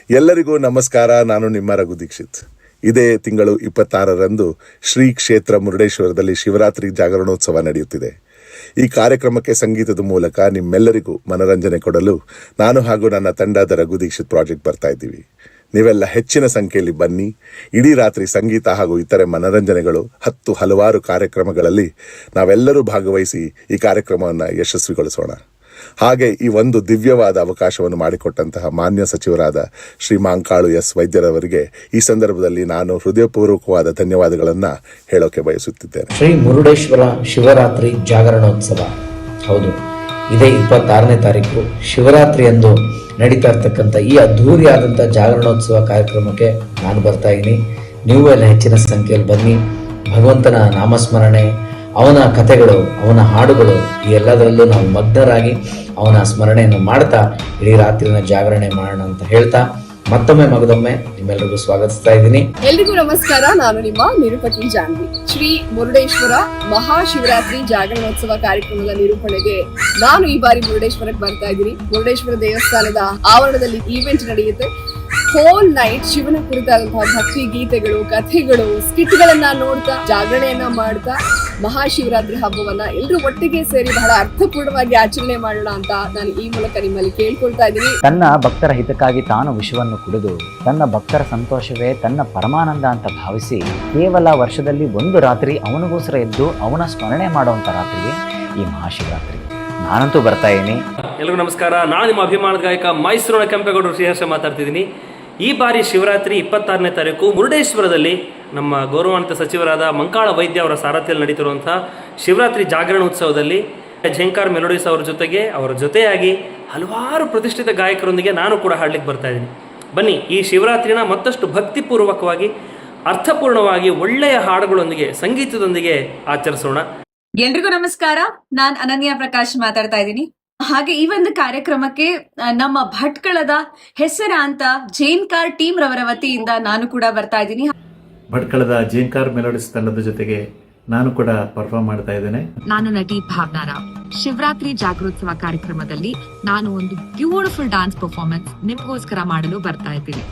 ಎಲ್ಲರಿಗೂ ನಮಸ್ಕಾರ. ನಾನು ನಿಮ್ಮ ರಘು ದೀಕ್ಷಿತ್. ಇದೇ ತಿಂಗಳು 26ರಂದು ಶ್ರೀ ಕ್ಷೇತ್ರ ಮುರುಡೇಶ್ವರದಲ್ಲಿ ಶಿವರಾತ್ರಿ ಜಾಗರಣೋತ್ಸವ ನಡೆಯುತ್ತಿದೆ. ಈ ಕಾರ್ಯಕ್ರಮಕ್ಕೆ ಸಂಗೀತದ ಮೂಲಕ ನಿಮ್ಮೆಲ್ಲರಿಗೂ ಮನರಂಜನೆ ಕೊಡಲು ನಾನು ಹಾಗೂ ನನ್ನ ತಂಡದ ರಘು ದೀಕ್ಷಿತ್ ಪ್ರಾಜೆಕ್ಟ್ ಬರ್ತಾ ಇದ್ದೀವಿ. ನೀವೆಲ್ಲ ಹೆಚ್ಚಿನ ಸಂಖ್ಯೆಯಲ್ಲಿ ಬನ್ನಿ. ಇಡೀ ರಾತ್ರಿ ಸಂಗೀತ ಹಾಗೂ ಇತರೆ ಮನರಂಜನೆಗಳು, ಹಲವಾರು ಕಾರ್ಯಕ್ರಮಗಳಲ್ಲಿ ನಾವೆಲ್ಲರೂ ಭಾಗವಹಿಸಿ ಈ ಕಾರ್ಯಕ್ರಮವನ್ನು ಯಶಸ್ವಿಗೊಳಿಸೋಣ. ಹಾಗೆ ಈ ಒಂದು ದಿವ್ಯವಾದ ಅವಕಾಶವನ್ನು ಮಾಡಿಕೊಟ್ಟಂತಹ ಮಾನ್ಯ ಸಚಿವರಾದ ಶ್ರೀ ಮಾಂಕಾಳು ಎಸ್ ವೈದ್ಯರವರಿಗೆ ಈ ಸಂದರ್ಭದಲ್ಲಿ ನಾನು ಹೃದಯಪೂರ್ವಕವಾದ ಧನ್ಯವಾದಗಳನ್ನು ಹೇಳೋಕೆ ಬಯಸುತ್ತಿದ್ದೇನೆ. ಶ್ರೀ ಮುರುಡೇಶ್ವರ ಶಿವರಾತ್ರಿ ಜಾಗರಣೋತ್ಸವ, ಹೌದು, ಇದೇ 26ನೇ ತಾರೀಕು ಶಿವರಾತ್ರಿ ಎಂದು ನಡೀತಾ ಇರ್ತಕ್ಕಂಥ ಈ ಅದ್ಧೂರಿಯಾದಂಥ ಜಾಗರಣೋತ್ಸವ ಕಾರ್ಯಕ್ರಮಕ್ಕೆ ನಾನು ಬರ್ತಾ ಇದ್ದೀನಿ. ನೀವು ಎಲ್ಲ ಹೆಚ್ಚಿನ ಸಂಖ್ಯೆಯಲ್ಲಿ ಬನ್ನಿ. ಭಗವಂತನ ನಾಮಸ್ಮರಣೆ, ಅವನ ಕಥೆಗಳು, ಅವನ ಹಾಡುಗಳು, ಈ ಎಲ್ಲದರಲ್ಲೂ ನಾವು ಮಗ್ನರಾಗಿ ಅವನ ಸ್ಮರಣೆಯನ್ನು ಮಾಡ್ತಾ ಇಡೀ ರಾತ್ರಿನ ಜಾಗರಣೆ ಮಾಡೋಣ ಅಂತ ಹೇಳ್ತಾ ಮತ್ತೊಮ್ಮೆ ಮಗದೊಮ್ಮೆ ನಿಮ್ಮೆಲ್ಲರಿಗೂ ಸ್ವಾಗತಿಸ್ತಾ ಇದ್ದೀನಿ. ಎಲ್ರಿಗೂ ನಮಸ್ಕಾರ. ನಾನು ನಿಮ್ಮ ನಿರೂಪಕಿ ಜಾನ್ವಿ. ಶ್ರೀ ಮುರುಡೇಶ್ವರ ಮಹಾಶಿವರಾತ್ರಿ ಜಾಗರಣೋತ್ಸವ ಕಾರ್ಯಕ್ರಮದ ನಿರೂಪಣೆಗೆ ನಾನು ಈ ಬಾರಿ ಮುರುಡೇಶ್ವರಕ್ಕೆ ಬರ್ತಾ ಇದ್ದೀನಿ. ಮುರುಡೇಶ್ವರ ದೇವಸ್ಥಾನದ ಆವರಣದಲ್ಲಿ ಈವೆಂಟ್ ನಡೆಯುತ್ತೆ. ಹೋಲ್ ನೈಟ್ ಶಿವನ ಕುರಿತಾದಂತಹ ಭಕ್ತಿ ಗೀತೆಗಳು, ಕಥೆಗಳು, ಸ್ಕಿಟ್ಗಳನ್ನ ನೋಡ್ತಾ ಜಾಗರಣೆಯನ್ನ ಮಾಡ್ತಾ ಮಹಾಶಿವರಾತ್ರಿ ಹಬ್ಬವನ್ನ ಎಲ್ಲರೂ ಒಟ್ಟಿಗೆ ಸೇರಿ ಬಹಳ ಅರ್ಥಪೂರ್ಣವಾಗಿ ಆಚರಣೆ ಮಾಡೋಣ ಅಂತ ನಾನು ಈ ಮೂಲಕ ನಿಮ್ಮಲ್ಲಿ ಕೇಳ್ಕೊಳ್ತಾ ಇದ್ದೀನಿ. ತನ್ನ ಭಕ್ತರ ಹಿತಕ್ಕಾಗಿ ತಾನು ವಿಷವನ್ನು ಕುಡಿದು ತನ್ನ ಭಕ್ತರ ಸಂತೋಷವೇ ತನ್ನ ಪರಮಾನಂದ ಅಂತ ಭಾವಿಸಿ ಕೇವಲ ವರ್ಷದಲ್ಲಿ ಒಂದು ರಾತ್ರಿ ಅವನಿಗೋಸ್ಕರ ಎದ್ದು ಅವನ ಸ್ಮರಣೆ ಮಾಡುವಂಥ ರಾತ್ರಿಗೆ ಈ ಮಹಾಶಿವರಾತ್ರಿ. ನಾನಂತೂ ಬರ್ತಾ ಇದ್ದೀನಿ. ಎಲ್ರಿಗೂ ನಮಸ್ಕಾರ. ನಾನು ನಿಮ್ಮ ಅಭಿಮಾನದ ಗಾಯಕ ಮೈಸೂರಿನ ಕೆಂಪೇಗೌಡರು ಶ್ರೀಹರ್ಷ ಮಾತಾಡ್ತಿದ್ದೀನಿ. ಈ ಬಾರಿ ಶಿವರಾತ್ರಿ 26ನೇ ತಾರೀಕು ಮುರುಡೇಶ್ವರದಲ್ಲಿ ನಮ್ಮ ಗೌರವಾನ್ವಿತ ಸಚಿವರಾದ ಮಂಕಾಳ ವೈದ್ಯ ಅವರ ಸಾರಥ್ಯದಲ್ಲಿ ನಡೀತಿರುವಂಥ ಶಿವರಾತ್ರಿ ಜಾಗರಣೋತ್ಸವದಲ್ಲಿ ಝೇಂಕಾರ್ ಮೆಲೋಡಿಸ್ ಅವರ ಜೊತೆಯಾಗಿ ಹಲವಾರು ಪ್ರತಿಷ್ಠಿತ ಗಾಯಕರೊಂದಿಗೆ ನಾನು ಕೂಡ ಹಾಡ್ಲಿಕ್ಕೆ ಬರ್ತಾ ಇದ್ದೀನಿ. ಬನ್ನಿ, ಈ ಶಿವರಾತ್ರಿನ ಮತ್ತಷ್ಟು ಭಕ್ತಿಪೂರ್ವಕವಾಗಿ, ಅರ್ಥಪೂರ್ಣವಾಗಿ, ಒಳ್ಳೆಯ ಹಾಡುಗಳೊಂದಿಗೆ, ಸಂಗೀತದೊಂದಿಗೆ ಆಚರಿಸೋಣ. ಎಲ್ರಿಗೂ ನಮಸ್ಕಾರ. ನಾನ್ ಅನನ್ಯ ಪ್ರಕಾಶ್ ಮಾತಾಡ್ತಾ ಇದ್ದೀನಿ. ಹಾಗೆ ಈ ಒಂದು ಕಾರ್ಯಕ್ರಮಕ್ಕೆ ನಮ್ಮ ಭಟ್ಕಳದ ಹೆಸರಾಂತ ಝೇಂಕಾರ್ ಟೀಮ್ ರವರ ವತಿಯಿಂದ ನಾನು ಕೂಡ ಬರ್ತಾ ಇದ್ದೀನಿ. ಭಟ್ಕಳದ ಝೇಂಕಾರ್ ಮೆಲೋಡಿಸ್ ತಂಡದ ಜೊತೆಗೆ ನಾನು ಕೂಡ ಪರ್ಫಾರ್ಮ್ ಮಾಡ್ತಾ ಇದ್ದೇನೆ. ನಾನು ನಟಿ ಭಾವನಾರಾವ್. ಶಿವರಾತ್ರಿ ಜಾಗೃತೋತ್ಸವ ಕಾರ್ಯಕ್ರಮದಲ್ಲಿ ನಾನು ಒಂದು ಬ್ಯೂಟಿಫುಲ್ ಡಾನ್ಸ್ ಪರ್ಫಾರ್ಮೆನ್ಸ್ ನಿಮಗೋಸ್ಕರ ಮಾಡಲು ಬರ್ತಾ ಇದ್ದೀನಿ.